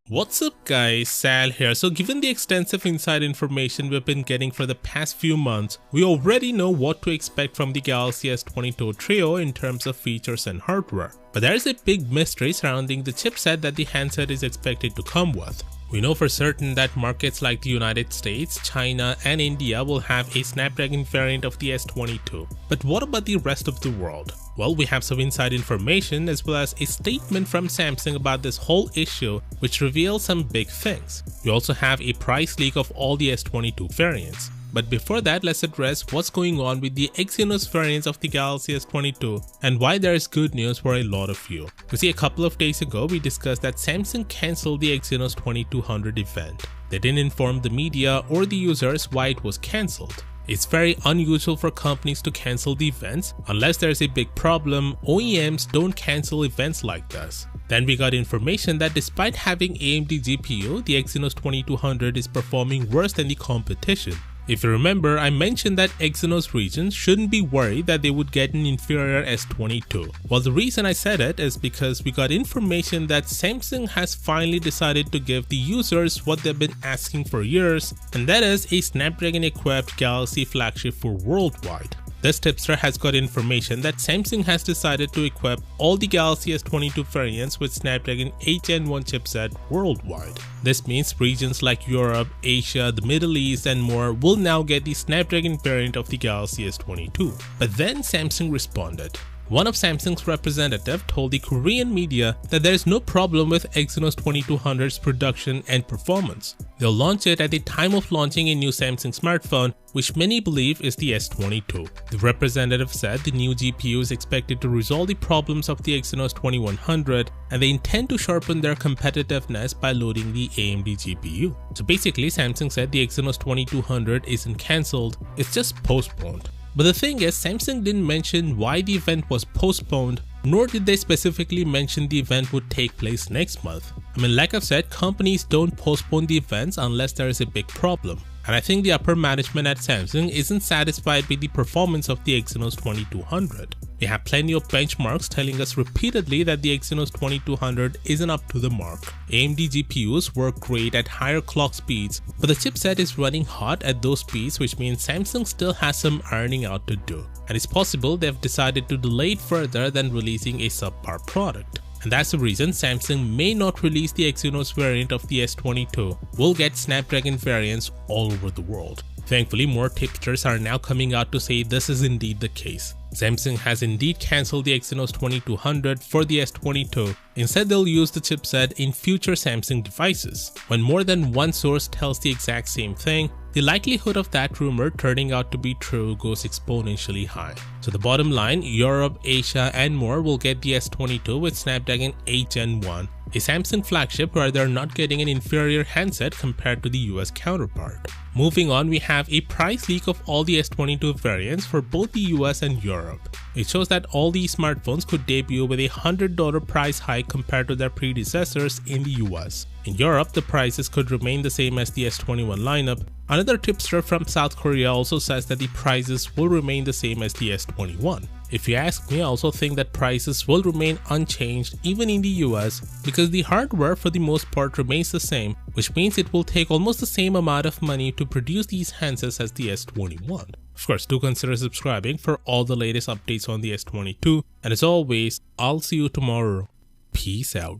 What's up guys, Sal here. So given the extensive inside information we've been getting for the past few months, we already know what to expect from the Galaxy S22 Trio in terms of features and hardware. But there is a big mystery surrounding the chipset that the handset is expected to come with. We know for certain that markets like the United States, China and India will have a Snapdragon variant of the S22. But what about the rest of the world? Well, we have some inside information as well as a statement from Samsung about this whole issue which reveals some big things. We also have a price leak of all the S22 variants. But before that, let's address what's going on with the Exynos variants of the Galaxy S22 and why there is good news for a lot of you. You see, a couple of days ago we discussed that Samsung cancelled the Exynos 2200 event. They didn't inform the media or the users why it was cancelled. It's very unusual for companies to cancel the events. Unless there's a big problem, OEMs don't cancel events like this. Then we got information that despite having AMD GPU, the Exynos 2200 is performing worse than the competition. If you remember, I mentioned that Exynos regions shouldn't be worried that they would get an inferior S22. Well, the reason I said it is because we got information that Samsung has finally decided to give the users what they've been asking for years, and that is a Snapdragon-equipped Galaxy flagship for worldwide. This tipster has got information that Samsung has decided to equip all the Galaxy S22 variants with Snapdragon 8 Gen 1 chipset worldwide. This means regions like Europe, Asia, the Middle East and more will now get the Snapdragon variant of the Galaxy S22. But then Samsung responded. One of Samsung's representatives told the Korean media that there is no problem with Exynos 2200's production and performance. They'll launch it at the time of launching a new Samsung smartphone, which many believe is the S22. The representative said the new GPU is expected to resolve the problems of the Exynos 2100 and they intend to sharpen their competitiveness by loading the AMD GPU. So basically, Samsung said the Exynos 2200 isn't cancelled, it's just postponed. But the thing is, Samsung didn't mention why the event was postponed, nor did they specifically mention the event would take place next month. I mean, like I've said, companies don't postpone the events unless there is a big problem. And I think the upper management at Samsung isn't satisfied with the performance of the Exynos 2200. We have plenty of benchmarks telling us repeatedly that the Exynos 2200 isn't up to the mark. AMD GPUs work great at higher clock speeds, but the chipset is running hot at those speeds, which means Samsung still has some ironing out to do. And it's possible they've decided to delay it further than releasing a subpar product. And that's the reason Samsung may not release the Exynos variant of the S22. We'll get Snapdragon variants all over the world. Thankfully, more tipsters are now coming out to say this is indeed the case. Samsung has indeed cancelled the Exynos 2200 for the S22. Instead, they'll use the chipset in future Samsung devices. When more than one source tells the exact same thing, the likelihood of that rumor turning out to be true goes exponentially high. So the bottom line, Europe, Asia and more will get the S22 with Snapdragon 8 Gen 1, a Samsung flagship where they're not getting an inferior handset compared to the US counterpart. Moving on, we have a price leak of all the S22 variants for both the US and Europe. It shows that all these smartphones could debut with a $100 price hike compared to their predecessors in the US. In Europe, the prices could remain the same as the S21 lineup. Another tipster from South Korea also says that the prices will remain the same as the S21. If you ask me, I also think that prices will remain unchanged even in the US because the hardware for the most part remains the same, which means it will take almost the same amount of money to produce these handsets as the S21. Of course, do consider subscribing for all the latest updates on the S22, and as always, I'll see you tomorrow. Peace out.